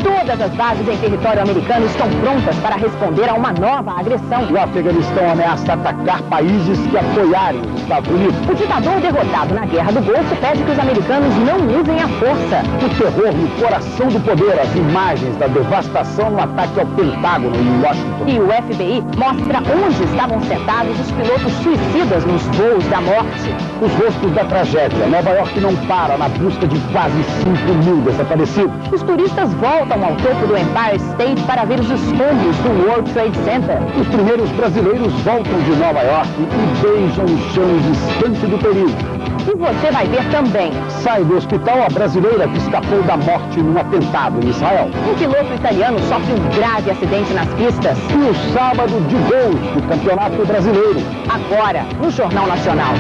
Todas as bases em território americano estão prontas para responder a uma nova agressão. O Afeganistão ameaça atacar países que apoiarem os Estados Unidos. O ditador derrotado na Guerra do Golfo pede que os americanos não usem a força. O terror no coração do poder, as imagens da devastação no ataque ao Pentágono em Washington. E o FBI mostra onde estavam sentados os pilotos suicidas nos voos da morte. Os rostos da tragédia. Nova York não para na busca de quase 5.000 desaparecidos. Os turistas voltam ao topo do Empire State para ver os escombros do World Trade Center. Os primeiros brasileiros voltam de Nova York e beijam o chão distante do perigo. E você vai ver também. Sai do hospital a brasileira que escapou da morte num atentado em Israel. Um piloto italiano sofre um grave acidente nas pistas. E o sábado de gols do Campeonato Brasileiro. Agora, no Jornal Nacional.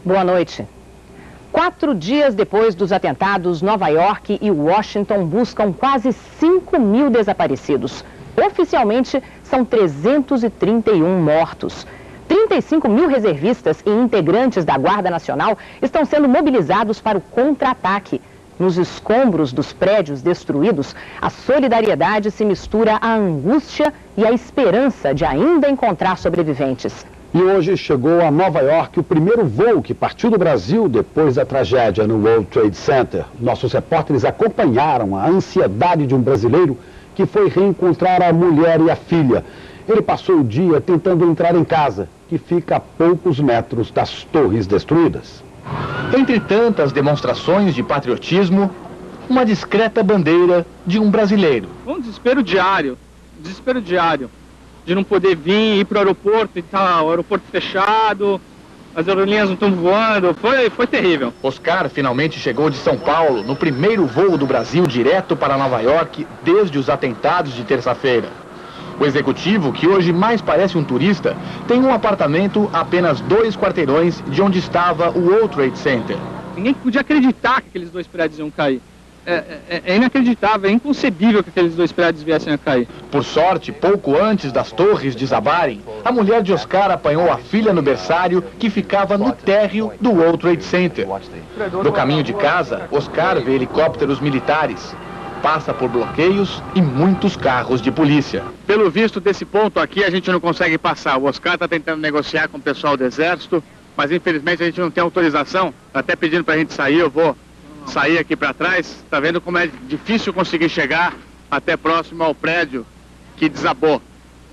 Boa noite. 4 dias depois dos atentados, Nova York e Washington buscam quase 5.000 desaparecidos. Oficialmente, são 331 mortos. 35.000 reservistas e integrantes da Guarda Nacional estão sendo mobilizados para o contra-ataque. Nos escombros dos prédios destruídos, a solidariedade se mistura à angústia e à esperança de ainda encontrar sobreviventes. E hoje chegou a Nova York o primeiro voo que partiu do Brasil depois da tragédia no World Trade Center. Nossos repórteres acompanharam a ansiedade de um brasileiro que foi reencontrar a mulher e a filha. Ele passou o dia tentando entrar em casa, que fica a poucos metros das torres destruídas. Entre tantas demonstrações de patriotismo, uma discreta bandeira de um brasileiro. Um desespero diário de não poder vir, ir para o aeroporto e tal, o aeroporto fechado, as aerolinhas não estão voando, foi terrível. Oscar finalmente chegou de São Paulo no primeiro voo do Brasil direto para Nova York desde os atentados de terça-feira. O executivo, que hoje mais parece um turista, tem um apartamento a apenas 2 quarteirões de onde estava o World Trade Center. Ninguém podia acreditar que aqueles 2 prédios iam cair. É inacreditável, é inconcebível que aqueles 2 prédios viessem a cair. Por sorte, pouco antes das torres desabarem, a mulher de Oscar apanhou a filha no berçário que ficava no térreo do World Trade Center. No caminho de casa, Oscar vê helicópteros militares, passa por bloqueios e muitos carros de polícia. Pelo visto desse ponto aqui a gente não consegue passar. O Oscar está tentando negociar com o pessoal do Exército, mas infelizmente a gente não tem autorização. Até pedindo para a gente sair, eu vou sair aqui para trás. Tá vendo como é difícil conseguir chegar até próximo ao prédio que desabou.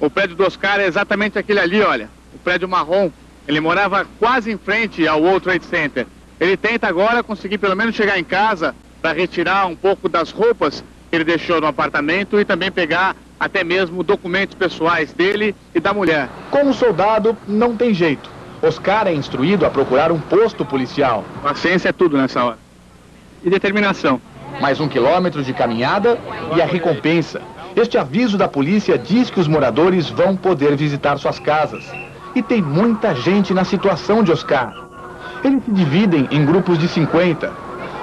O prédio do Oscar é exatamente aquele ali, olha, o prédio marrom. Ele morava quase em frente ao World Trade Center. Ele tenta agora conseguir pelo menos chegar em casa para retirar um pouco das roupas que ele deixou no apartamento e também pegar até mesmo documentos pessoais dele e da mulher. Como soldado, não tem jeito. Oscar é instruído a procurar um posto policial. Paciência é tudo nessa hora. E determinação. Mais 1 quilômetro de caminhada e a recompensa. Este aviso da polícia diz que os moradores vão poder visitar suas casas. E tem muita gente na situação de Oscar. Eles se dividem em grupos de 50.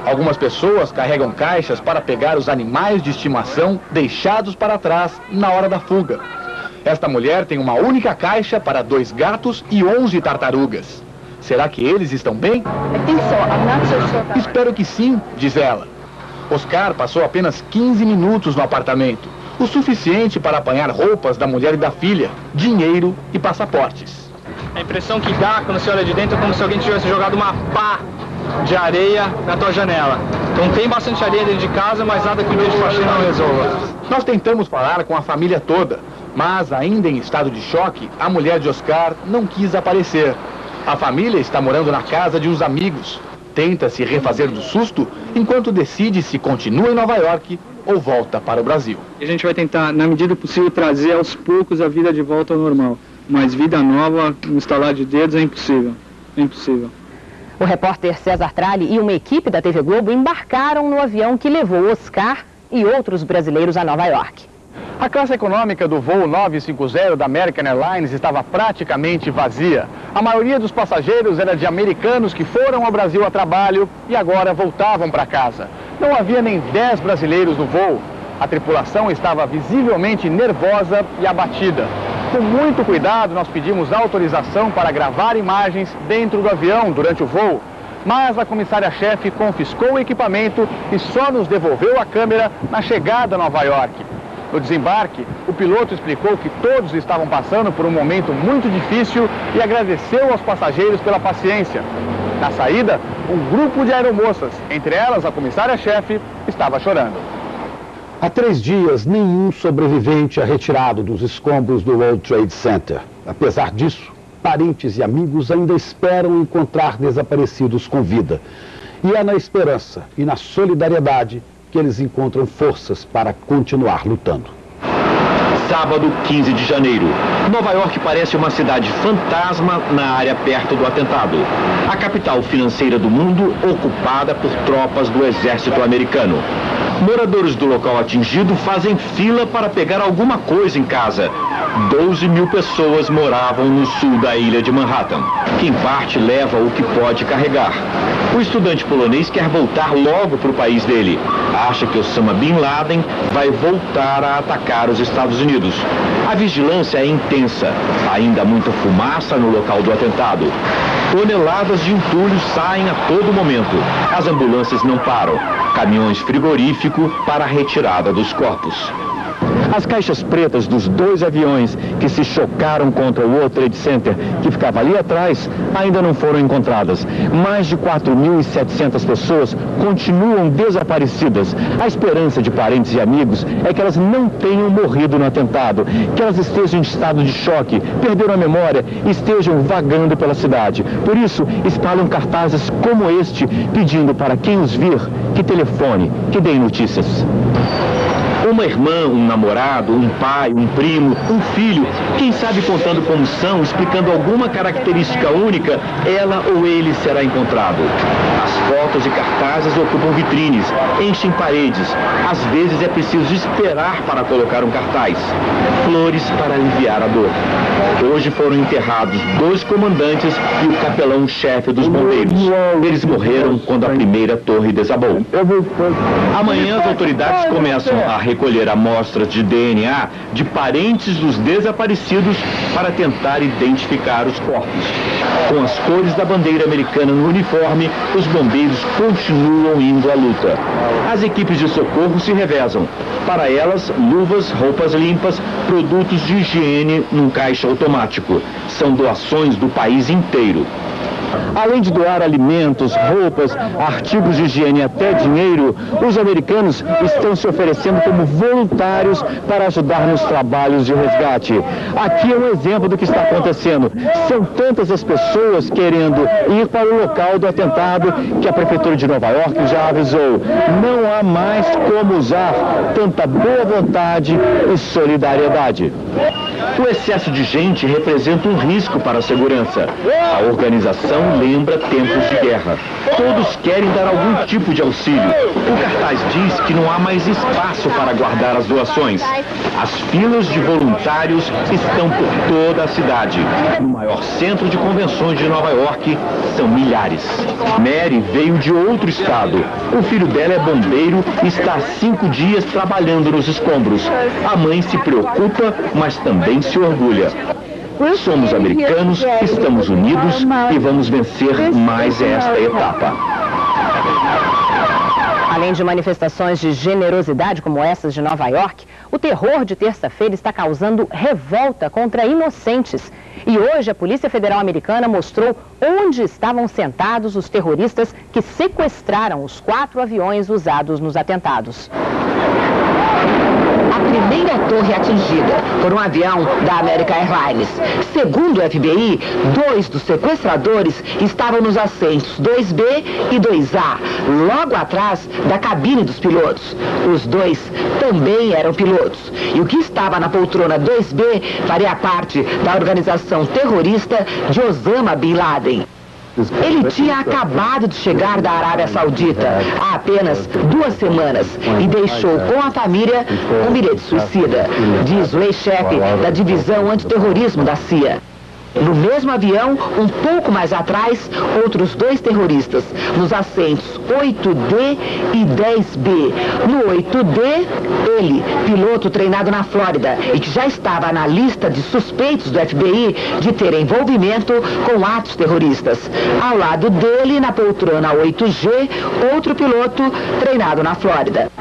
Algumas pessoas carregam caixas para pegar os animais de estimação deixados para trás na hora da fuga. Esta mulher tem uma única caixa para 2 gatos e 11 tartarugas. Será que eles estão bem? Espero que sim, diz ela. Oscar passou apenas 15 minutos no apartamento, o suficiente para apanhar roupas da mulher e da filha, dinheiro e passaportes. A impressão que dá quando você olha de dentro é como se alguém tivesse jogado uma pá de areia na tua janela. Então tem bastante areia dentro de casa, mas nada que o meio de faxina não resolva. Nós tentamos falar com a família toda, mas ainda em estado de choque, a mulher de Oscar não quis aparecer. A família está morando na casa de uns amigos. Tenta se refazer do susto, enquanto decide se continua em Nova York ou volta para o Brasil. A gente vai tentar, na medida possível, trazer aos poucos a vida de volta ao normal. Mas vida nova, no estalar de dedos, é impossível. É impossível. O repórter César Tralli e uma equipe da TV Globo embarcaram no avião que levou Oscar e outros brasileiros a Nova York. A classe econômica do voo 950 da American Airlines estava praticamente vazia. A maioria dos passageiros era de americanos que foram ao Brasil a trabalho e agora voltavam para casa. Não havia nem 10 brasileiros no voo. A tripulação estava visivelmente nervosa e abatida. Com muito cuidado, nós pedimos autorização para gravar imagens dentro do avião durante o voo. Mas a comissária-chefe confiscou o equipamento e só nos devolveu a câmera na chegada a Nova York. No desembarque, o piloto explicou que todos estavam passando por um momento muito difícil e agradeceu aos passageiros pela paciência. Na saída, um grupo de aeromoças, entre elas a comissária-chefe, estava chorando. Há 3 dias, nenhum sobrevivente é retirado dos escombros do World Trade Center. Apesar disso, parentes e amigos ainda esperam encontrar desaparecidos com vida. E é na esperança e na solidariedade que eles encontram forças para continuar lutando. Sábado, 15 de janeiro. Nova York parece uma cidade fantasma na área perto do atentado. A capital financeira do mundo ocupada por tropas do exército americano. Moradores do local atingido fazem fila para pegar alguma coisa em casa. 12 mil pessoas moravam no sul da ilha de Manhattan. Quem parte leva o que pode carregar. O estudante polonês quer voltar logo para o país dele. Acha que Osama Bin Laden vai voltar a atacar os Estados Unidos. A vigilância é intensa. Ainda há muita fumaça no local do atentado. Toneladas de entulho saem a todo momento. As ambulâncias não param. Caminhões frigoríficos para a retirada dos corpos. As caixas pretas dos 2 aviões que se chocaram contra o World Trade Center, que ficava ali atrás, ainda não foram encontradas. Mais de 4.700 pessoas continuam desaparecidas. A esperança de parentes e amigos é que elas não tenham morrido no atentado, que elas estejam em estado de choque, perderam a memória e estejam vagando pela cidade. Por isso, espalham cartazes como este, pedindo para quem os vir que telefone, que deem notícias. Uma irmã, um namorado, um pai, um primo, um filho, quem sabe contando como são, explicando alguma característica única, ela ou ele será encontrado. As fotos e cartazes ocupam vitrines, enchem paredes. Às vezes é preciso esperar para colocar um cartaz. Flores para aliviar a dor. Hoje foram enterrados 2 comandantes e o capelão-chefe dos bombeiros. Eles morreram quando a primeira torre desabou. Amanhã as autoridades começam a recolher amostras de DNA de parentes dos desaparecidos para tentar identificar os corpos. Com as cores da bandeira americana no uniforme, os bombeiros continuam indo à luta. As equipes de socorro se revezam. Para elas, luvas, roupas limpas, produtos de higiene num caixa automático. São doações do país inteiro. Além de doar alimentos, roupas, artigos de higiene e até dinheiro, os americanos estão se oferecendo como voluntários para ajudar nos trabalhos de resgate. Aqui é um exemplo do que está acontecendo. São tantas as pessoas querendo ir para o local do atentado que a Prefeitura de Nova York já avisou. Não há mais como usar tanta boa vontade e solidariedade. O excesso de gente representa um risco para a segurança. A organização lembra tempos de guerra. Todos querem dar algum tipo de auxílio. O cartaz diz que não há mais espaço para guardar as doações. As filas de voluntários estão por toda a cidade. No maior centro de convenções de Nova York, são milhares. Mary veio de outro estado. O filho dela é bombeiro e está há 5 dias trabalhando nos escombros. A mãe se preocupa, mas também se orgulha. Somos americanos, estamos unidos e vamos vencer mais esta etapa. Além de manifestações de generosidade como essas de Nova York, o terror de terça-feira está causando revolta contra inocentes. E hoje a Polícia Federal Americana mostrou onde estavam sentados os terroristas que sequestraram os 4 aviões usados nos atentados. A primeira torre atingida por um avião da American Airlines. Segundo o FBI, 2 dos sequestradores estavam nos assentos 2B e 2A, logo atrás da cabine dos pilotos. Os 2 também eram pilotos. E o que estava na poltrona 2B faria parte da organização terrorista de Osama Bin Laden. Ele tinha acabado de chegar da Arábia Saudita há apenas 2 semanas e deixou com a família um bilhete suicida, diz o ex-chefe da divisão antiterrorismo da CIA. No mesmo avião, um pouco mais atrás, outros 2 terroristas, nos assentos 8D e 10B. No 8D, ele, piloto treinado na Flórida e que já estava na lista de suspeitos do FBI de ter envolvimento com atos terroristas. Ao lado dele, na poltrona 8G, outro piloto treinado na Flórida.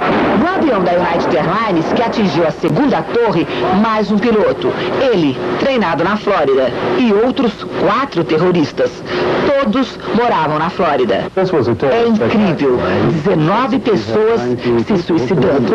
No avião da United Airlines, que atingiu a segunda torre, mais um piloto, ele treinado na Flórida, e outros 4 terroristas. Todos moravam na Flórida. É incrível, 19 pessoas se suicidando.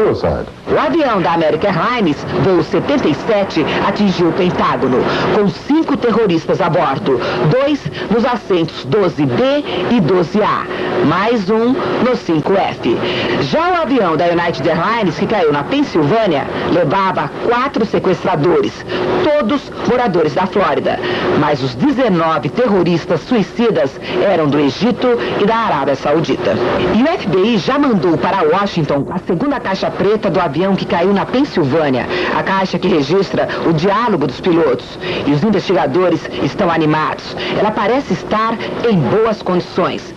O avião da American Airlines, voo 77, atingiu o Pentágono, com 5 terroristas a bordo, 2 nos assentos 12B e 12A, mais um no 5F. Já o avião da United Airlines, que caiu na Pensilvânia, levava 4 sequestradores, todos moradores da Flórida, mas os 19 terroristas suicidas eram do Egito e da Arábia Saudita. E o FBI já mandou para Washington a segunda caixa preta do avião que caiu na Pensilvânia, a caixa que registra o diálogo dos pilotos. E os investigadores estão animados. Ela parece estar em boas condições.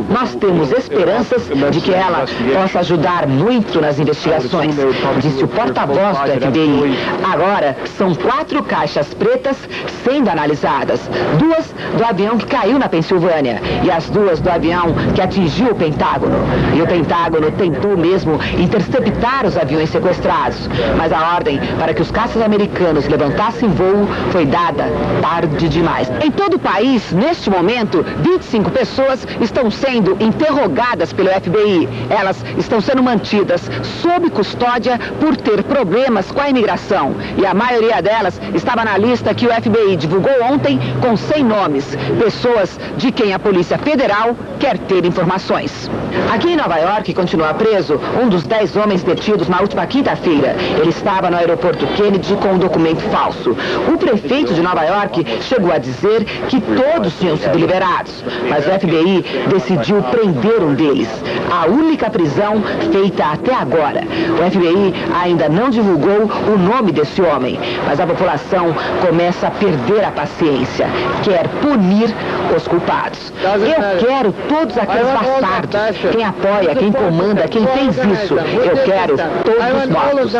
Nós temos esperanças de que ela possa ajudar muito nas investigações, disse o porta-voz do FBI. Agora, são 4 caixas pretas sendo analisadas. 2 do avião que caiu na Pensilvânia e as 2 do avião que atingiu o Pentágono. E o Pentágono tentou mesmo interceptar os aviões sequestrados, mas a ordem para que os caças americanos levantassem voo foi dada tarde demais. Em todo o país, neste momento, 25 pessoas estão sendo interrogadas pelo FBI. Elas estão sendo mantidas sob custódia por ter problemas com a imigração. E a maioria delas estava na lista que o FBI divulgou ontem com 100 nomes, pessoas de quem a Polícia Federal quer ter informações. Aqui em Nova York continua preso um dos 10 homens detidos na última quinta-feira. Ele estava no aeroporto Kennedy com um documento falso. O prefeito de Nova York chegou a dizer que todos tinham sido liberados, mas o FBI decidiu prender um deles. A única prisão feita até agora. O FBI ainda não divulgou o nome desse homem, mas a população começa a perder a paciência. Quer punir os culpados. Eu quero todos aqueles bastardos. Quem apoia, quem comanda, quem fez isso. Eu quero todos mortos.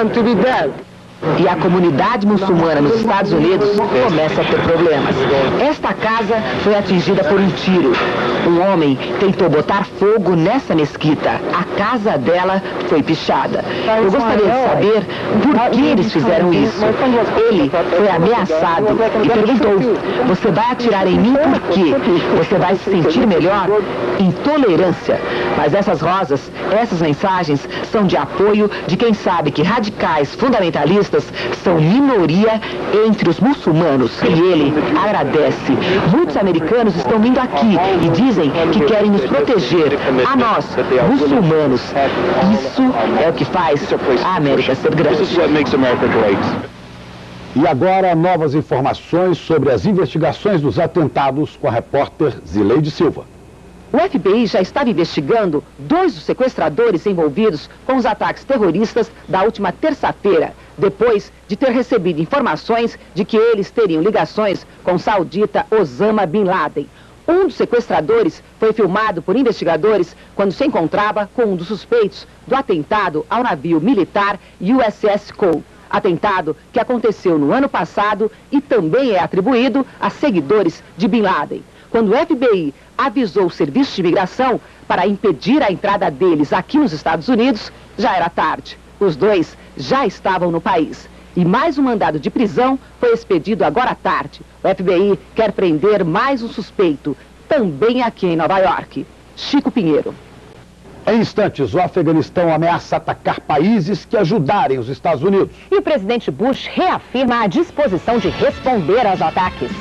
E a comunidade muçulmana nos Estados Unidos começa a ter problemas. Esta casa foi atingida por um tiro. Um homem tentou botar fogo nessa mesquita. A casa dela foi pichada. Eu gostaria de saber por que eles fizeram isso. Ele foi ameaçado e perguntou: você vai atirar em mim por quê? Você vai se sentir melhor? Intolerância. Mas essas rosas, essas mensagens são de apoio de quem sabe que radicais fundamentalistas são minoria entre os muçulmanos. E ele agradece. Muitos americanos estão vindo aqui e dizem que querem nos proteger. A nós, muçulmanos. Isso é o que faz a América ser grande. E agora, novas informações sobre as investigações dos atentados com a repórter Zileide Silva. O FBI já estava investigando 2 dos sequestradores envolvidos com os ataques terroristas da última terça-feira, depois de ter recebido informações de que eles teriam ligações com o saudita Osama Bin Laden. Um dos sequestradores foi filmado por investigadores quando se encontrava com um dos suspeitos do atentado ao navio militar USS Cole. Atentado que aconteceu no ano passado e também é atribuído a seguidores de Bin Laden. Quando o FBI avisou o Serviço de Imigração para impedir a entrada deles aqui nos Estados Unidos, já era tarde. Os 2 já estavam no país. E mais um mandado de prisão foi expedido agora à tarde. O FBI quer prender mais um suspeito, também aqui em Nova York. Chico Pinheiro. Em instantes, o Afeganistão ameaça atacar países que ajudarem os Estados Unidos. E o presidente Bush reafirma a disposição de responder aos ataques.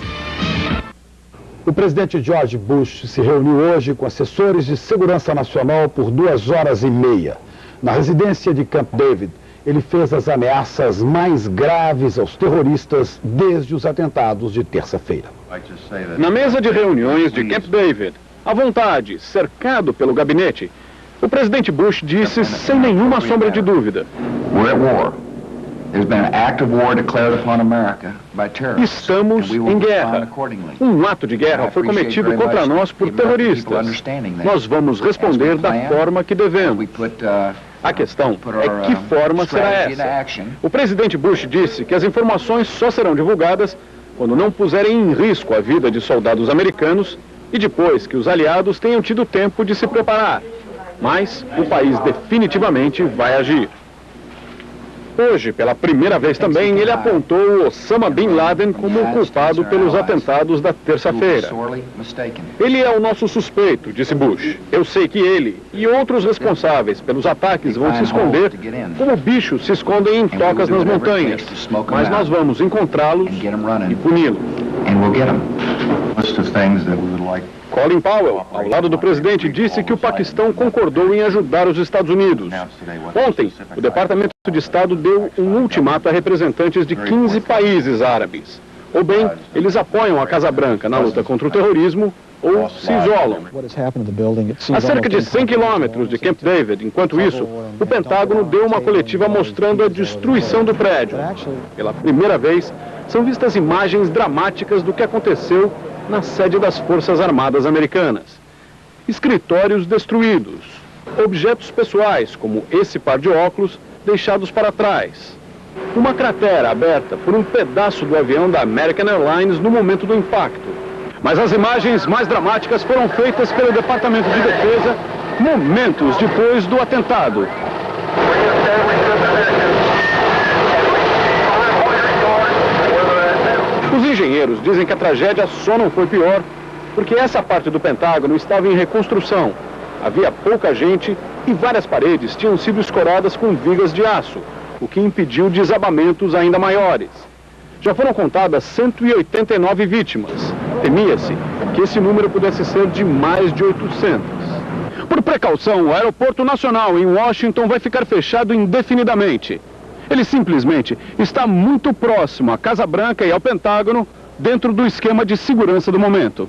O presidente George Bush se reuniu hoje com assessores de segurança nacional por 2h30. Na residência de Camp David, ele fez as ameaças mais graves aos terroristas desde os atentados de terça-feira. Na mesa de reuniões de Camp David, à vontade, cercado pelo gabinete, o presidente Bush disse sem nenhuma sombra de dúvida: Estamos em guerra. Um ato de guerra foi cometido contra nós por terroristas. Nós vamos responder da forma que devemos. A questão é que forma será essa. O presidente Bush disse que as informações só serão divulgadas quando não puserem em risco a vida de soldados americanos e depois que os aliados tenham tido tempo de se preparar. Mas o país definitivamente vai agir. Hoje, pela primeira vez também, ele apontou Osama Bin Laden como o culpado pelos atentados da terça-feira. Ele é o nosso suspeito, disse Bush. Eu sei que ele e outros responsáveis pelos ataques vão se esconder como bichos se escondem em tocas nas montanhas. Mas nós vamos encontrá-los e puni-los. Colin Powell, ao lado do presidente, disse que o Paquistão concordou em ajudar os Estados Unidos. Ontem, o Departamento de Estado deu um ultimato a representantes de 15 países árabes. Ou bem, eles apoiam a Casa Branca na luta contra o terrorismo, ou se isolam. A cerca de 100 quilômetros de Camp David, enquanto isso, o Pentágono deu uma coletiva mostrando a destruição do prédio. Pela primeira vez, são vistas imagens dramáticas do que aconteceu na sede das Forças Armadas Americanas. Escritórios destruídos, objetos pessoais, como esse par de óculos, deixados para trás. Uma cratera aberta por um pedaço do avião da American Airlines no momento do impacto. Mas as imagens mais dramáticas foram feitas pelo Departamento de Defesa momentos depois do atentado. Os engenheiros dizem que a tragédia só não foi pior porque essa parte do Pentágono estava em reconstrução. Havia pouca gente e várias paredes tinham sido escoradas com vigas de aço, o que impediu desabamentos ainda maiores. Já foram contadas 189 vítimas. Temia-se que esse número pudesse ser de mais de 800. Por precaução, o aeroporto nacional em Washington vai ficar fechado indefinidamente. Ele simplesmente está muito próximo à Casa Branca e ao Pentágono, dentro do esquema de segurança do momento.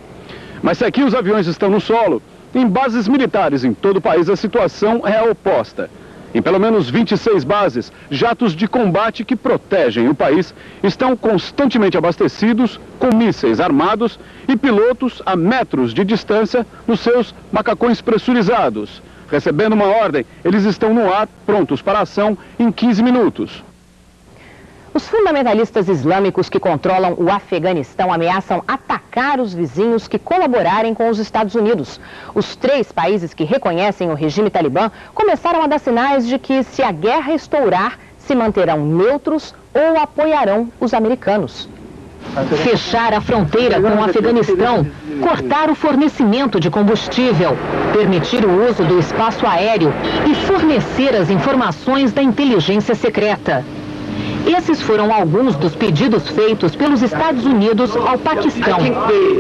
Mas se aqui os aviões estão no solo, em bases militares em todo o país a situação é a oposta. Em pelo menos 26 bases, jatos de combate que protegem o país estão constantemente abastecidos com mísseis armados e pilotos a metros de distância nos seus macacões pressurizados. Recebendo uma ordem, eles estão no ar, prontos para a ação em 15 minutos. Os fundamentalistas islâmicos que controlam o Afeganistão ameaçam atacar os vizinhos que colaborarem com os Estados Unidos. Os 3 países que reconhecem o regime talibã começaram a dar sinais de que, se a guerra estourar, se manterão neutros ou apoiarão os americanos. Fechar a fronteira com o Afeganistão, cortar o fornecimento de combustível, permitir o uso do espaço aéreo e fornecer as informações da inteligência secreta. Esses foram alguns dos pedidos feitos pelos Estados Unidos ao Paquistão.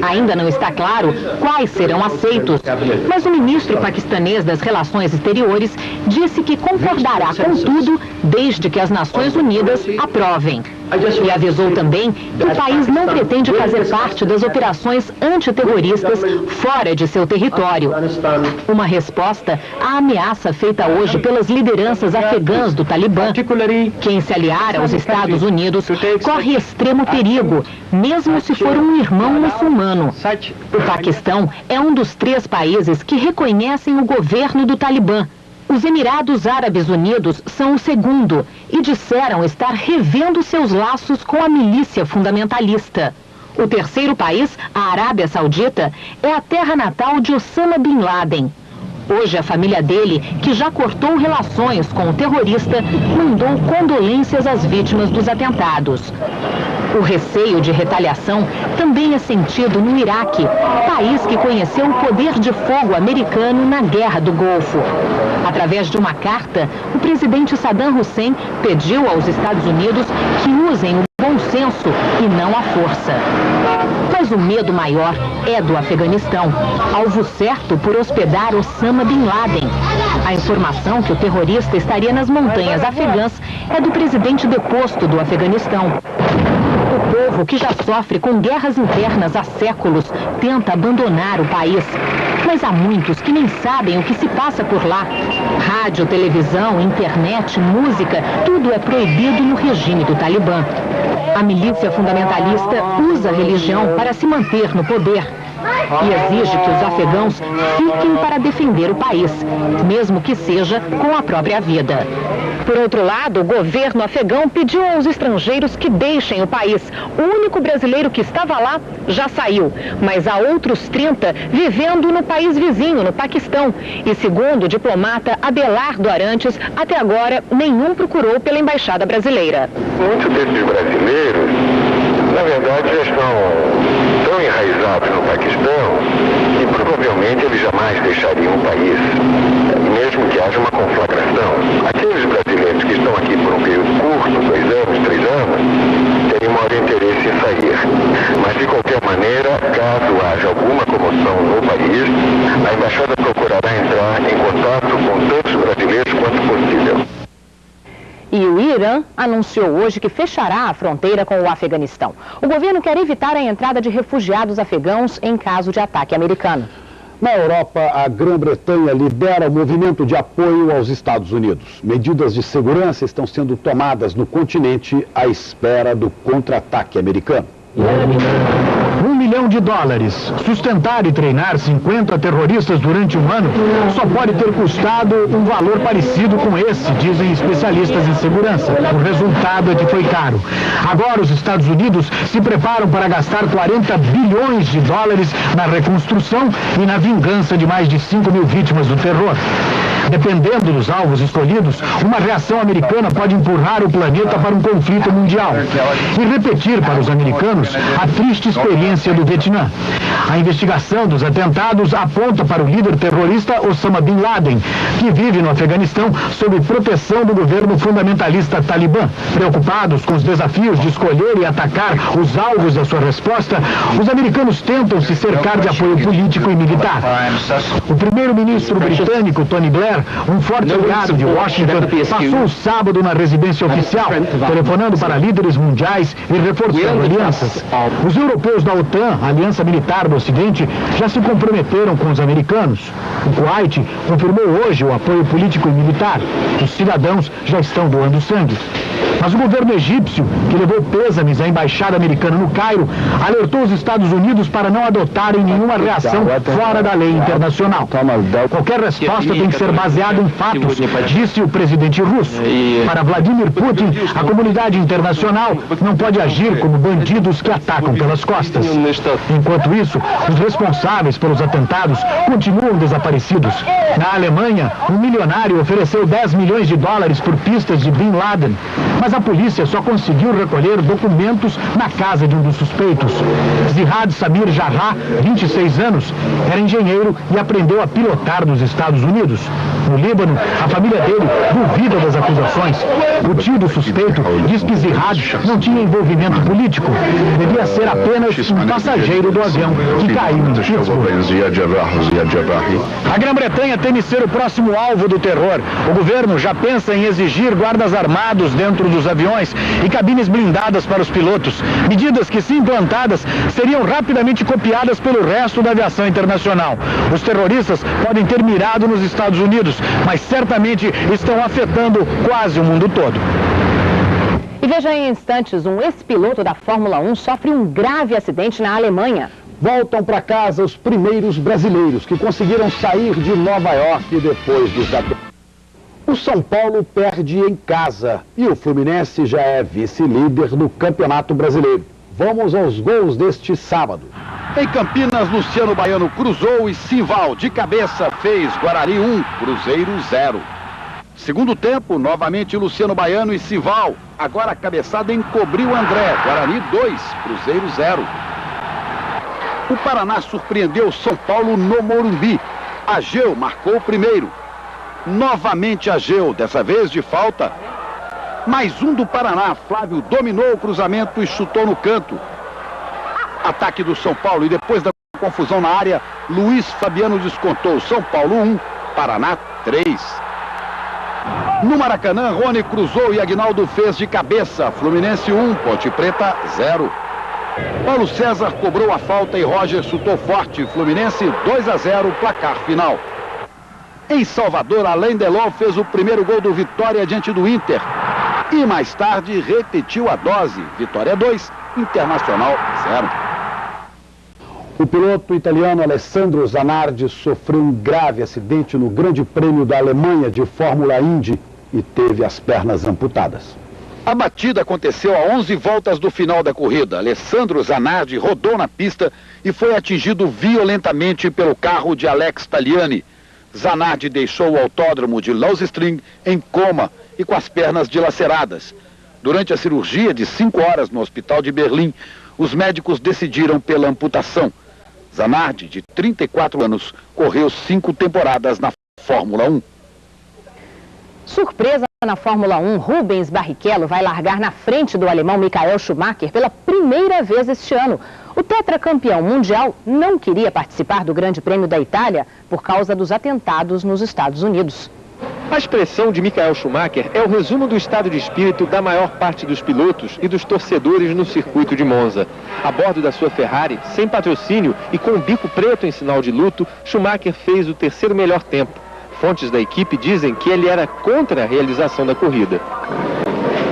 Ainda não está claro quais serão aceitos, mas o ministro paquistanês das Relações Exteriores disse que concordará com tudo desde que as Nações Unidas aprovem. E avisou também que o país não pretende fazer parte das operações antiterroristas fora de seu território. Uma resposta à ameaça feita hoje pelas lideranças afegãs do Talibã. Quem se aliar aos Estados Unidos corre extremo perigo, mesmo se for um irmão muçulmano. O Paquistão é um dos 3 países que reconhecem o governo do Talibã. Os Emirados Árabes Unidos são o segundo e disseram estar revendo seus laços com a milícia fundamentalista. O terceiro país, a Arábia Saudita, é a terra natal de Osama Bin Laden. Hoje, a família dele, que já cortou relações com o terrorista, mandou condolências às vítimas dos atentados. O receio de retaliação também é sentido no Iraque, país que conheceu o poder de fogo americano na Guerra do Golfo. Através de uma carta, o presidente Saddam Hussein pediu aos Estados Unidos que usem o bom senso e não a força. Mas o medo maior é do Afeganistão, alvo certo por hospedar Osama Bin Laden. A informação que o terrorista estaria nas montanhas afegãs é do presidente deposto do Afeganistão. O povo que já sofre com guerras internas há séculos tenta abandonar o país. Mas há muitos que nem sabem o que se passa por lá. Rádio, televisão, internet, música, tudo é proibido no regime do Talibã. A milícia fundamentalista usa a religião para se manter no poder e exige que os afegãos fiquem para defender o país, mesmo que seja com a própria vida. Por outro lado, o governo afegão pediu aos estrangeiros que deixem o país. O único brasileiro que estava lá já saiu, mas há outros 30 vivendo no país vizinho, no Paquistão. E segundo o diplomata Abelardo Arantes, até agora nenhum procurou pela embaixada brasileira. Muitos desses brasileiros, na verdade, já estão tão enraizados no Paquistão que provavelmente eles jamais deixariam o país, mesmo que haja uma conflagração. Aqueles brasileiros que estão aqui por um período curto, 2 anos, 3 anos, têm maior interesse em sair. Mas, de qualquer maneira, caso haja alguma comoção no país, a embaixada procurará entrar em contato com tantos brasileiros quanto possível. E o Irã anunciou hoje que fechará a fronteira com o Afeganistão. O governo quer evitar a entrada de refugiados afegãos em caso de ataque americano. Na Europa, a Grã-Bretanha lidera o movimento de apoio aos Estados Unidos. Medidas de segurança estão sendo tomadas no continente à espera do contra-ataque americano. $1 milhão. Sustentar e treinar 50 terroristas durante um ano só pode ter custado um valor parecido com esse, dizem especialistas em segurança. O resultado é que foi caro. Agora os Estados Unidos se preparam para gastar $40 bilhões na reconstrução e na vingança de mais de 5 mil vítimas do terror. Dependendo dos alvos escolhidos, uma reação americana pode empurrar o planeta para um conflito mundial e repetir para os americanos a triste experiência do Vietnã. A investigação dos atentados aponta para o líder terrorista Osama Bin Laden, que vive no Afeganistão sob proteção do governo fundamentalista Talibã. Preocupados com os desafios de escolher e atacar os alvos da sua resposta, os americanos tentam se cercar de apoio político e militar. O primeiro-ministro britânico Tony Blair, um forte aliado de Washington, passou o sábado na residência oficial, telefonando para líderes mundiais e reforçando alianças. Os europeus da OTAN, a aliança militar do Ocidente, já se comprometeram com os americanos. O Kuwait confirmou hoje o apoio político e militar. Os cidadãos já estão doando sangue. Mas o governo egípcio, que levou pêsames à embaixada americana no Cairo, alertou os Estados Unidos para não adotarem nenhuma reação fora da lei internacional. Qualquer resposta tem que ser baseada em fatos, disse o presidente russo. Para Vladimir Putin, a comunidade internacional não pode agir como bandidos que atacam pelas costas. Enquanto isso, os responsáveis pelos atentados continuam desaparecidos. Na Alemanha, um milionário ofereceu $10 milhões por pistas de Bin Laden, mas a polícia só conseguiu recolher documentos na casa de um dos suspeitos. Zihad Samir Jarrah, 26 anos, era engenheiro e aprendeu a pilotar nos Estados Unidos. No Líbano, a família dele duvida das acusações. O tio do suspeito diz que Zihad não tinha envolvimento político. Devia ser apenas um passageiro do avião que caiu em Pittsburgh. A Grã-Bretanha teme ser o próximo alvo do terror. O governo já pensa em exigir guardas armados dentro dos aviões e cabines blindadas para os pilotos. Medidas que, se implantadas, seriam rapidamente copiadas pelo resto da aviação internacional. Os terroristas podem ter mirado nos Estados Unidos, mas certamente estão afetando quase o mundo todo. E veja em instantes, um ex-piloto da Fórmula 1 sofre um grave acidente na Alemanha. Voltam para casa os primeiros brasileiros que conseguiram sair de Nova York depois dos atentados. O São Paulo perde em casa e o Fluminense já é vice-líder no Campeonato Brasileiro. Vamos aos gols deste sábado. Em Campinas, Luciano Baiano cruzou e Simval, de cabeça, fez Guarani 1, Cruzeiro 0. Segundo tempo, novamente Luciano Baiano e Simval. Agora a cabeçada encobriu André, Guarani 2, Cruzeiro 0. O Paraná surpreendeu o São Paulo no Morumbi. Ageu marcou o primeiro. Novamente Ageu, dessa vez de falta. Mais um do Paraná, Flávio dominou o cruzamento e chutou no canto. Ataque do São Paulo e depois da confusão na área, Luiz Fabiano descontou. São Paulo 1, Paraná 3. No Maracanã, Rony cruzou e Aguinaldo fez de cabeça. Fluminense 1, Ponte Preta 0. Paulo César cobrou a falta e Roger chutou forte. Fluminense 2-0, placar final. Em Salvador, Alain Delon fez o primeiro gol do Vitória diante do Inter. E mais tarde repetiu a dose. Vitória 2, Internacional 0. O piloto italiano Alessandro Zanardi sofreu um grave acidente no Grande Prêmio da Alemanha de Fórmula Indy e teve as pernas amputadas. A batida aconteceu a 11 voltas do final da corrida. Alessandro Zanardi rodou na pista e foi atingido violentamente pelo carro de Alex Tagliani. Zanardi deixou o autódromo de Lausitzring em coma e com as pernas dilaceradas. Durante a cirurgia de 5 horas no hospital de Berlim, os médicos decidiram pela amputação. Zanardi, de 34 anos, correu 5 temporadas na Fórmula 1. Surpresa na Fórmula 1, Rubens Barrichello vai largar na frente do alemão Michael Schumacher pela primeira vez este ano. O tetracampeão mundial não queria participar do Grande Prêmio da Itália por causa dos atentados nos Estados Unidos. A expressão de Michael Schumacher é o resumo do estado de espírito da maior parte dos pilotos e dos torcedores no circuito de Monza. A bordo da sua Ferrari, sem patrocínio e com o bico preto em sinal de luto, Schumacher fez o terceiro melhor tempo. Fontes da equipe dizem que ele era contra a realização da corrida.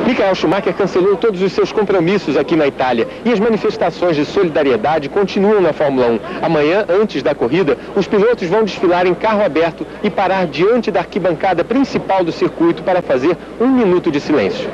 Michael Schumacher cancelou todos os seus compromissos aqui na Itália e as manifestações de solidariedade continuam na Fórmula 1. Amanhã, antes da corrida, os pilotos vão desfilar em carro aberto e parar diante da arquibancada principal do circuito para fazer 1 minuto de silêncio.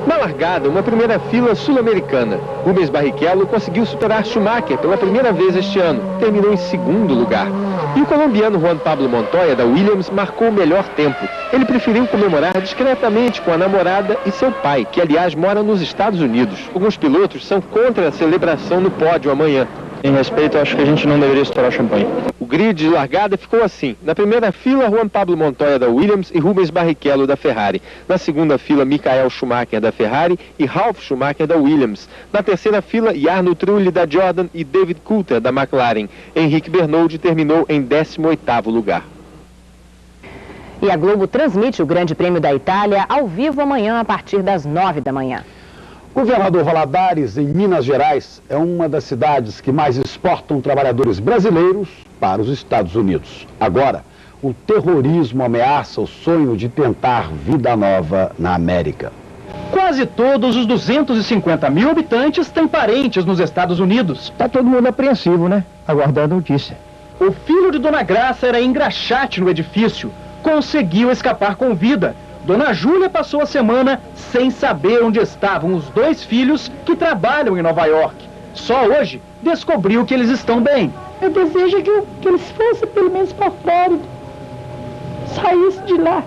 Na largada, uma primeira fila sul-americana. Rubens Barrichello conseguiu superar Schumacher pela primeira vez este ano. Terminou em segundo lugar. E o colombiano Juan Pablo Montoya, da Williams, marcou o melhor tempo. Ele preferiu comemorar discretamente com a namorada e seu pai, que aliás mora nos Estados Unidos. Alguns pilotos são contra a celebração no pódio amanhã. Em respeito, acho que a gente não deveria estourar champanhe. O grid de largada ficou assim. Na primeira fila, Juan Pablo Montoya da Williams e Rubens Barrichello da Ferrari. Na segunda fila, Michael Schumacher da Ferrari e Ralf Schumacher da Williams. Na terceira fila, Jarno Trulli da Jordan e David Coulter da McLaren. Henrique Bernoldi terminou em 18º lugar. E a Globo transmite o Grande Prêmio da Itália ao vivo amanhã a partir das 9 da manhã. Governador Valadares, em Minas Gerais, é uma das cidades que mais exportam trabalhadores brasileiros para os Estados Unidos. Agora, o terrorismo ameaça o sonho de tentar vida nova na América. Quase todos os 250 mil habitantes têm parentes nos Estados Unidos. Tá todo mundo apreensivo, né? Aguardando a notícia. O filho de Dona Graça era engraxate no edifício. Conseguiu escapar com vida. Dona Júlia passou a semana sem saber onde estavam os 2 filhos que trabalham em Nova York. Só hoje descobriu que eles estão bem. Eu desejo que eles fossem pelo menos para Flórida. Saísse de lá,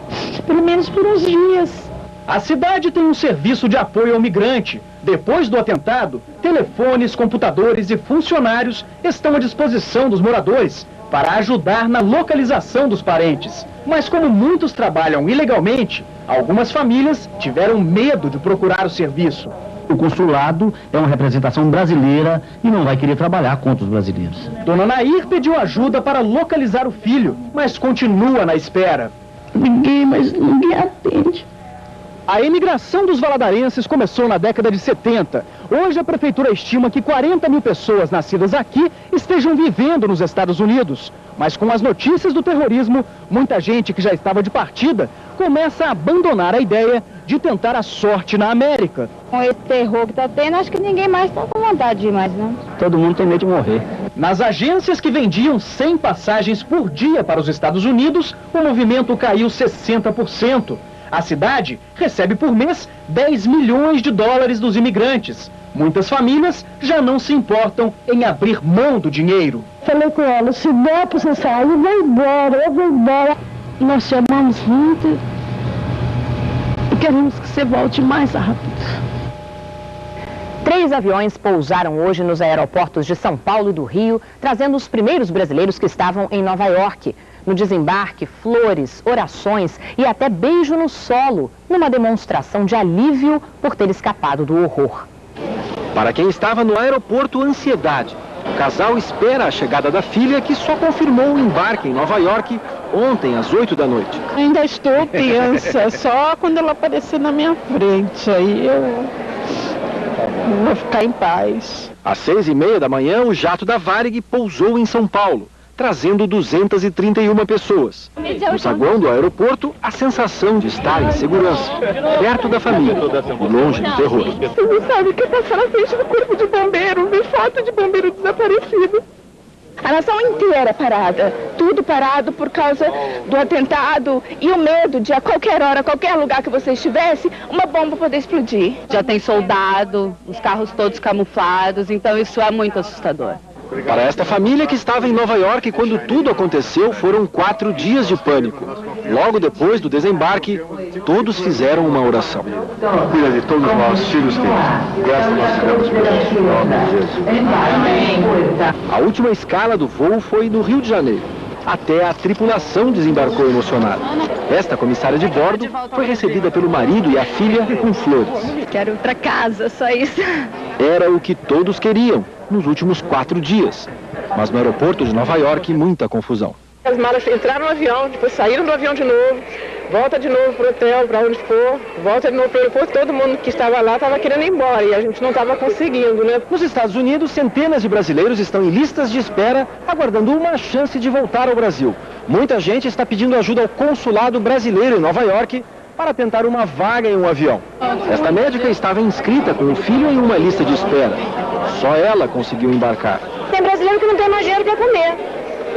pelo menos por uns dias. A cidade tem um serviço de apoio ao migrante. Depois do atentado, telefones, computadores e funcionários estão à disposição dos moradores para ajudar na localização dos parentes. Mas como muitos trabalham ilegalmente, algumas famílias tiveram medo de procurar o serviço. O consulado é uma representação brasileira e não vai querer trabalhar contra os brasileiros. Dona Nair pediu ajuda para localizar o filho, mas continua na espera. Ninguém atende. A imigração dos valadarenses começou na década de 70. Hoje a prefeitura estima que 40 mil pessoas nascidas aqui estejam vivendo nos Estados Unidos. Mas com as notícias do terrorismo, muita gente que já estava de partida começa a abandonar a ideia de tentar a sorte na América. Com esse terror que está tendo, acho que ninguém mais está com vontade de ir mais, não. Todo mundo tem medo de morrer. Nas agências que vendiam 100 passagens por dia para os Estados Unidos, o movimento caiu 60%. A cidade recebe por mês 10 milhões de dólares dos imigrantes. Muitas famílias já não se importam em abrir mão do dinheiro. Falei com ela, se der para você sair, eu vou embora. Nós te amamos muito e queremos que você volte mais rápido. 3 aviões pousaram hoje nos aeroportos de São Paulo e do Rio, trazendo os primeiros brasileiros que estavam em Nova York. No desembarque, flores, orações e até beijo no solo, numa demonstração de alívio por ter escapado do horror. Para quem estava no aeroporto, ansiedade. O casal espera a chegada da filha, que só confirmou o embarque em Nova York ontem, às 8 da noite. Ainda estou tensa, só quando ela aparecer na minha frente, aí eu Vou ficar em paz. Às 6h30 da manhã, o jato da Varig pousou em São Paulo, trazendo 231 pessoas. No saguão do aeroporto, a sensação de estar em segurança, perto da família e longe do terror. Você não sabe o que passou na frente do corpo de bombeiro, vi foto de bombeiro desaparecido. A nação inteira parada, tudo parado por causa do atentado e o medo de a qualquer hora, a qualquer lugar que você estivesse, uma bomba poder explodir. Já tem soldado, os carros todos camuflados, então isso é muito assustador. Para esta família que estava em Nova York quando tudo aconteceu, foram 4 dias de pânico. Logo depois do desembarque, todos fizeram uma oração. Cuida de todos os nossos filhos, graças a nós tivemos por Jesus. A última escala do voo foi no Rio de Janeiro. Até a tripulação desembarcou emocionada. Esta comissária de bordo foi recebida pelo marido e a filha com flores. Quero ir para casa, só isso. Era o que todos queriam nos últimos 4 dias. Mas no aeroporto de Nova York, muita confusão. As malas entraram no avião, depois saíram do avião de novo, volta de novo pro hotel, para onde for, volta de novo pro aeroporto. Todo mundo que estava lá estava querendo ir embora e a gente não estava conseguindo, né? Nos Estados Unidos, centenas de brasileiros estão em listas de espera, aguardando uma chance de voltar ao Brasil. Muita gente está pedindo ajuda ao consulado brasileiro em Nova York para tentar uma vaga em um avião. Esta médica estava inscrita com o filho em uma lista de espera. Só ela conseguiu embarcar. Tem brasileiro que não tem mais dinheiro para comer.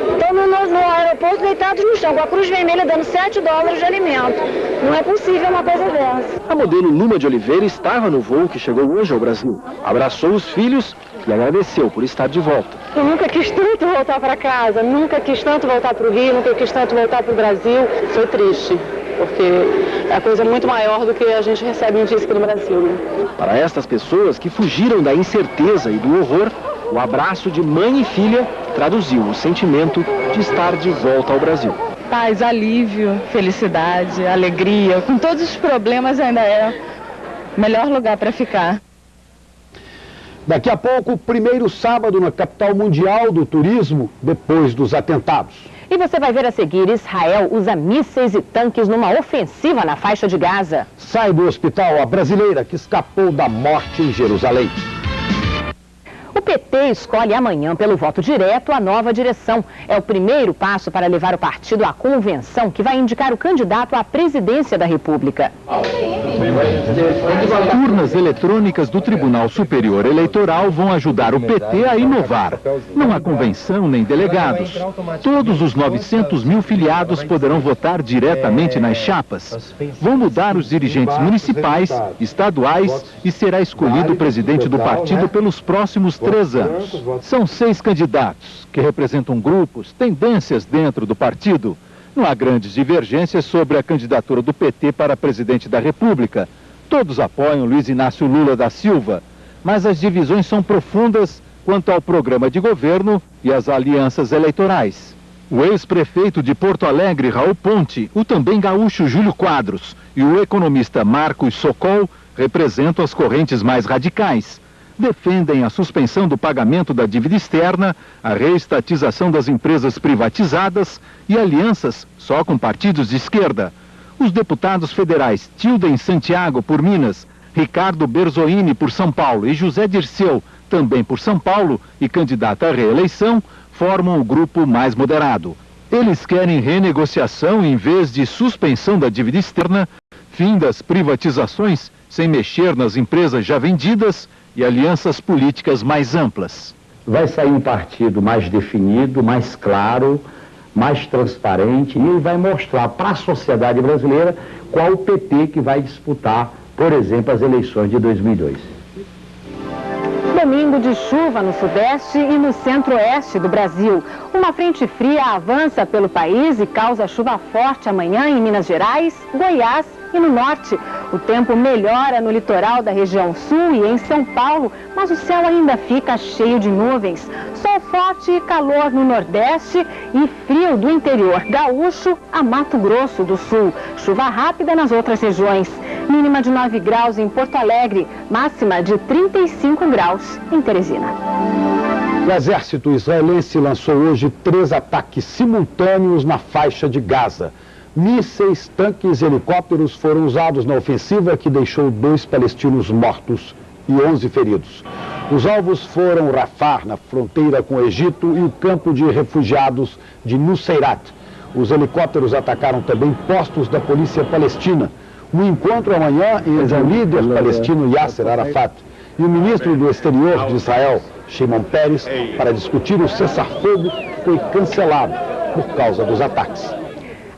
Estão no aeroporto deitados no chão, com a Cruz Vermelha dando $7 de alimento. Não é possível uma coisa dessa. A modelo Luma de Oliveira estava no voo que chegou hoje ao Brasil. Abraçou os filhos e agradeceu por estar de volta. Eu nunca quis tanto voltar para casa, nunca quis tanto voltar para o Rio, nunca quis tanto voltar para o Brasil. Foi triste, porque é coisa muito maior do que a gente recebe notícia aqui no Brasil. Né? Para estas pessoas que fugiram da incerteza e do horror, o abraço de mãe e filha traduziu o sentimento de estar de volta ao Brasil. Paz, alívio, felicidade, alegria, com todos os problemas ainda é o melhor lugar para ficar. Daqui a pouco, o primeiro sábado na capital mundial do turismo, depois dos atentados. E você vai ver a seguir, Israel usa mísseis e tanques numa ofensiva na faixa de Gaza. Sai do hospital a brasileira que escapou da morte em Jerusalém. O PT escolhe amanhã, pelo voto direto, a nova direção. É o primeiro passo para levar o partido à convenção, que vai indicar o candidato à presidência da República. Urnas eletrônicas do Tribunal Superior Eleitoral vão ajudar o PT a inovar. Não há convenção nem delegados. Todos os 900 mil filiados poderão votar diretamente nas chapas. Vão mudar os dirigentes municipais, estaduais e será escolhido o presidente do partido pelos próximos 3 anos. São 6 candidatos que representam grupos, tendências dentro do partido. Não há grandes divergências sobre a candidatura do PT para presidente da República. Todos apoiam Luiz Inácio Lula da Silva, mas as divisões são profundas quanto ao programa de governo e às alianças eleitorais. O ex-prefeito de Porto Alegre, Raul Ponte, o também gaúcho Júlio Quadros e o economista Marcos Sokol representam as correntes mais radicais. Defendem a suspensão do pagamento da dívida externa, a reestatização das empresas privatizadas e alianças só com partidos de esquerda. Os deputados federais Tilden Santiago, por Minas, Ricardo Berzoini, por São Paulo, e José Dirceu, também por São Paulo, e candidato à reeleição, formam o grupo mais moderado. Eles querem renegociação em vez de suspensão da dívida externa, fim das privatizações sem mexer nas empresas já vendidas e alianças políticas mais amplas. Vai sair um partido mais definido, mais claro, mais transparente e vai mostrar para a sociedade brasileira qual o PT que vai disputar, por exemplo, as eleições de 2002. Domingo de chuva no sudeste e no centro-oeste do Brasil. Uma frente fria avança pelo país e causa chuva forte amanhã em Minas Gerais, Goiás e no norte. O tempo melhora no litoral da região sul e em São Paulo, mas o céu ainda fica cheio de nuvens. Sol forte e calor no nordeste e frio do interior gaúcho a Mato Grosso do Sul. Chuva rápida nas outras regiões. Mínima de 9 graus em Porto Alegre, máxima de 35 graus em Teresina. O exército israelense lançou hoje 3 ataques simultâneos na faixa de Gaza. Mísseis, tanques e helicópteros foram usados na ofensiva que deixou 2 palestinos mortos e 11 feridos. Os alvos foram Rafah, na fronteira com o Egito, e o campo de refugiados de Nuseirat. Os helicópteros atacaram também postos da polícia palestina. Um encontro amanhã entre o líder palestino Yasser Arafat e o ministro do Exterior de Israel, Shimon Peres, para discutir o cessar-fogo, foi cancelado por causa dos ataques.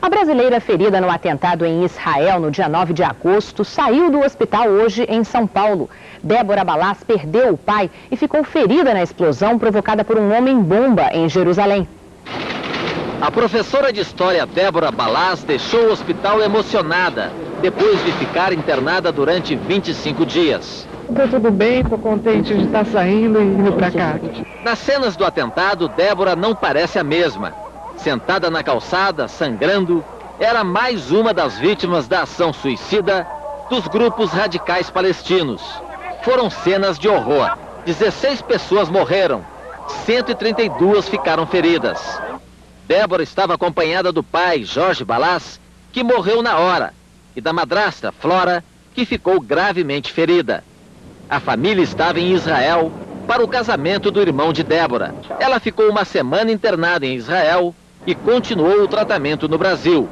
A brasileira ferida no atentado em Israel no dia 9 de agosto saiu do hospital hoje em São Paulo. Débora Balaz perdeu o pai e ficou ferida na explosão provocada por um homem-bomba em Jerusalém. A professora de história Débora Balaz deixou o hospital emocionada, depois de ficar internada durante 25 dias. Tá tudo bem, tô contente de estar saindo e indo pra cá. Nas cenas do atentado, Débora não parece a mesma. Sentada na calçada, sangrando, era mais uma das vítimas da ação suicida dos grupos radicais palestinos. Foram cenas de horror. 16 pessoas morreram, 132 ficaram feridas. Débora estava acompanhada do pai, Jorge Balaz, que morreu na hora, e da madrasta, Flora, que ficou gravemente ferida. A família estava em Israel para o casamento do irmão de Débora. Ela ficou uma semana internada em Israel e continuou o tratamento no Brasil.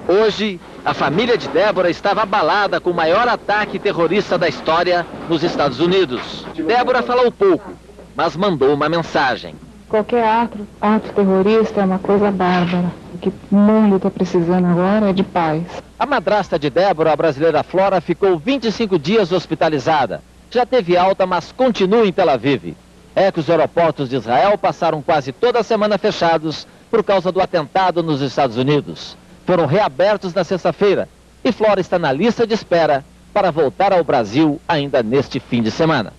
Hoje, a família de Débora estava abalada com o maior ataque terrorista da história nos Estados Unidos. Débora falou pouco, mas mandou uma mensagem. Qualquer ato terrorista é uma coisa bárbara. O que o mundo está precisando agora é de paz. A madrasta de Débora, a brasileira Flora, ficou 25 dias hospitalizada. Já teve alta, mas continua em Tel Aviv. É que os aeroportos de Israel passaram quase toda a semana fechados por causa do atentado nos Estados Unidos. Foram reabertos na sexta-feira e Flora está na lista de espera para voltar ao Brasil ainda neste fim de semana.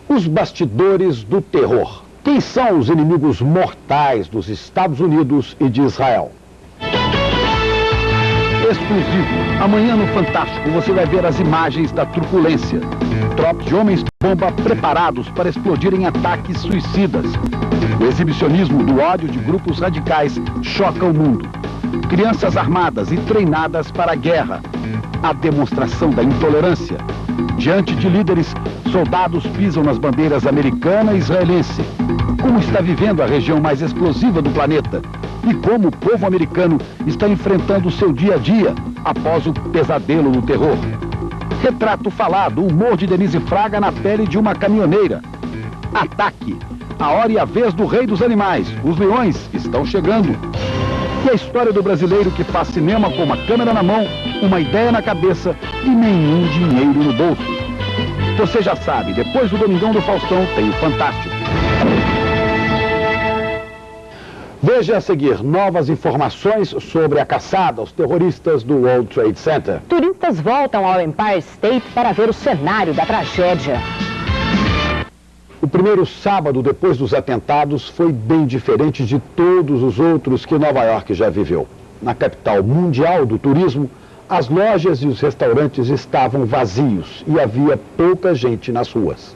Os bastidores do terror. Quem são os inimigos mortais dos Estados Unidos e de Israel? Exclusivo. Amanhã no Fantástico você vai ver as imagens da truculência. Tropas de homens-bomba preparados para explodir em ataques suicidas. O exibicionismo do ódio de grupos radicais choca o mundo. Crianças armadas e treinadas para a guerra. A demonstração da intolerância. Diante de líderes, soldados pisam nas bandeiras americana e israelense. Como está vivendo a região mais explosiva do planeta? E como o povo americano está enfrentando o seu dia a dia após o pesadelo do terror? Retrato falado, o humor de Denise Fraga na pele de uma caminhoneira. Ataque, a hora e a vez do rei dos animais. Os leões estão chegando. E a história do brasileiro que faz cinema com uma câmera na mão, uma ideia na cabeça e nenhum dinheiro no bolso. Você já sabe, depois do Domingão do Faustão tem o Fantástico. Veja a seguir novas informações sobre a caçada aos terroristas do World Trade Center. Turistas voltam ao Empire State para ver o cenário da tragédia. O primeiro sábado depois dos atentados foi bem diferente de todos os outros que Nova York já viveu. Na capital mundial do turismo, as lojas e os restaurantes estavam vazios e havia pouca gente nas ruas.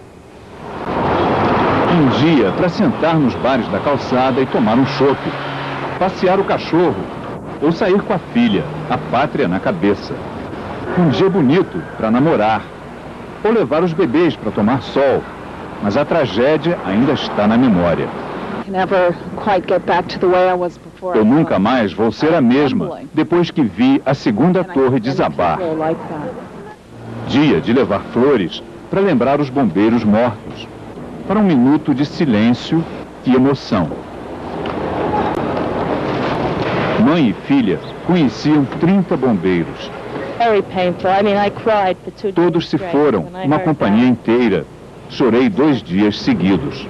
Um dia para sentar nos bares da calçada e tomar um chope, passear o cachorro ou sair com a filha, a pátria na cabeça. Um dia bonito para namorar ou levar os bebês para tomar sol, mas a tragédia ainda está na memória. Eu nunca mais vou ser a mesma depois que vi a segunda torre desabar. Dia de levar flores para lembrar os bombeiros mortos. Para um minuto de silêncio e emoção. Mãe e filha conheciam 30 bombeiros. Todos se foram, uma companhia inteira. Chorei 2 dias seguidos.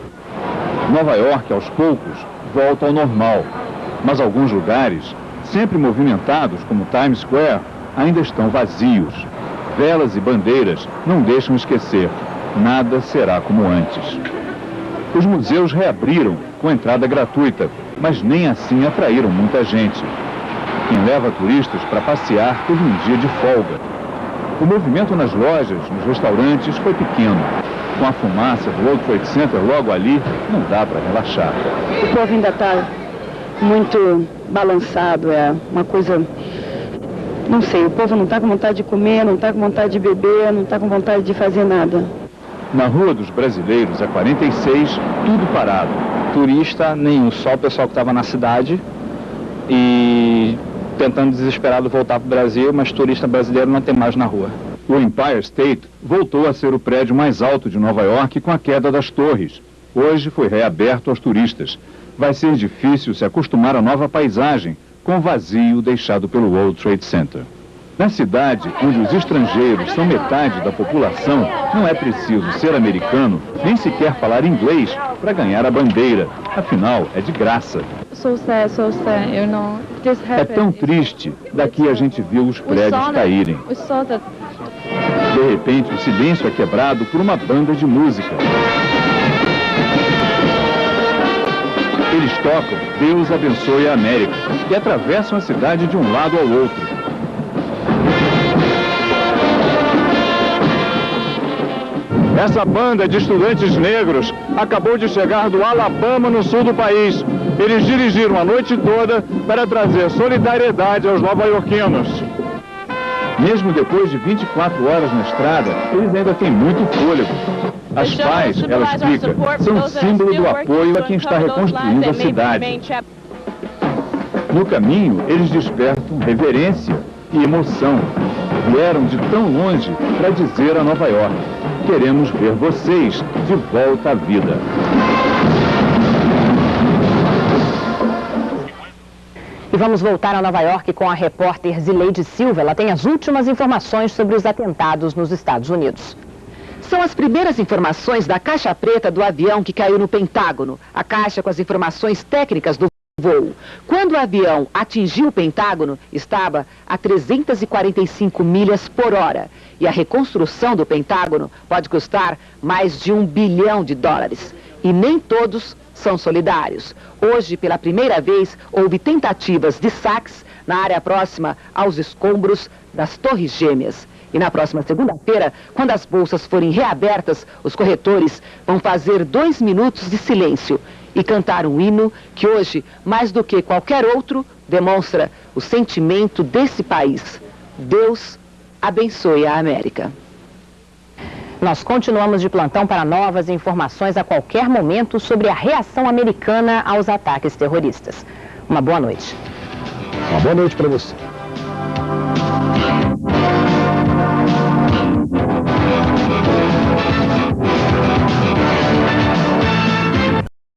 Nova York, aos poucos, volta ao normal. Mas alguns lugares, sempre movimentados, como Times Square, ainda estão vazios. Velas e bandeiras não deixam esquecer. Nada será como antes. Os museus reabriram com entrada gratuita, mas nem assim atraíram muita gente. Quem leva turistas para passear teve um dia de folga. O movimento nas lojas, nos restaurantes, foi pequeno. Com a fumaça do World Trade Center logo ali, não dá para relaxar. O povo ainda está muito balançado, é uma coisa... Não sei, o povo não está com vontade de comer, não está com vontade de beber, não está com vontade de fazer nada. Na Rua dos Brasileiros, a 46, tudo parado. Turista nenhum, só o pessoal que estava na cidade e tentando desesperado voltar para o Brasil, mas turista brasileiro não tem mais na rua. O Empire State voltou a ser o prédio mais alto de Nova York com a queda das torres. Hoje foi reaberto aos turistas. Vai ser difícil se acostumar à nova paisagem, com o vazio deixado pelo World Trade Center. Na cidade, onde os estrangeiros são metade da população, não é preciso ser americano, nem sequer falar inglês para ganhar a bandeira. Afinal, é de graça. É tão triste. Daqui a gente viu os prédios caírem. De repente, o silêncio é quebrado por uma banda de música. Eles tocam Deus Abençoe a América e atravessam a cidade de um lado ao outro. Essa banda de estudantes negros acabou de chegar do Alabama, no sul do país. Eles dirigiram a noite toda para trazer solidariedade aos nova-iorquinos. Mesmo depois de 24 horas na estrada, eles ainda têm muito fôlego. As paz, ela explica, são um símbolo do apoio a quem está reconstruindo a cidade. No caminho, eles despertam reverência e emoção. Vieram de tão longe para dizer a Nova York: queremos ver vocês de volta à vida. E vamos voltar a Nova York com a repórter Zileide Silva. Ela tem as últimas informações sobre os atentados nos Estados Unidos. São as primeiras informações da caixa preta do avião que caiu no Pentágono. A caixa com as informações técnicas do voo. Quando o avião atingiu o Pentágono, estava a 345 milhas por hora. E a reconstrução do Pentágono pode custar mais de $1 bilhão. E nem todos são solidários. Hoje, pela primeira vez, houve tentativas de saques na área próxima aos escombros das Torres Gêmeas. E na próxima segunda-feira, quando as bolsas forem reabertas, os corretores vão fazer 2 minutos de silêncio e cantar um hino que hoje, mais do que qualquer outro, demonstra o sentimento desse país. Deus abençoe a América. Nós continuamos de plantão para novas informações a qualquer momento sobre a reação americana aos ataques terroristas. Uma boa noite. Uma boa noite para você.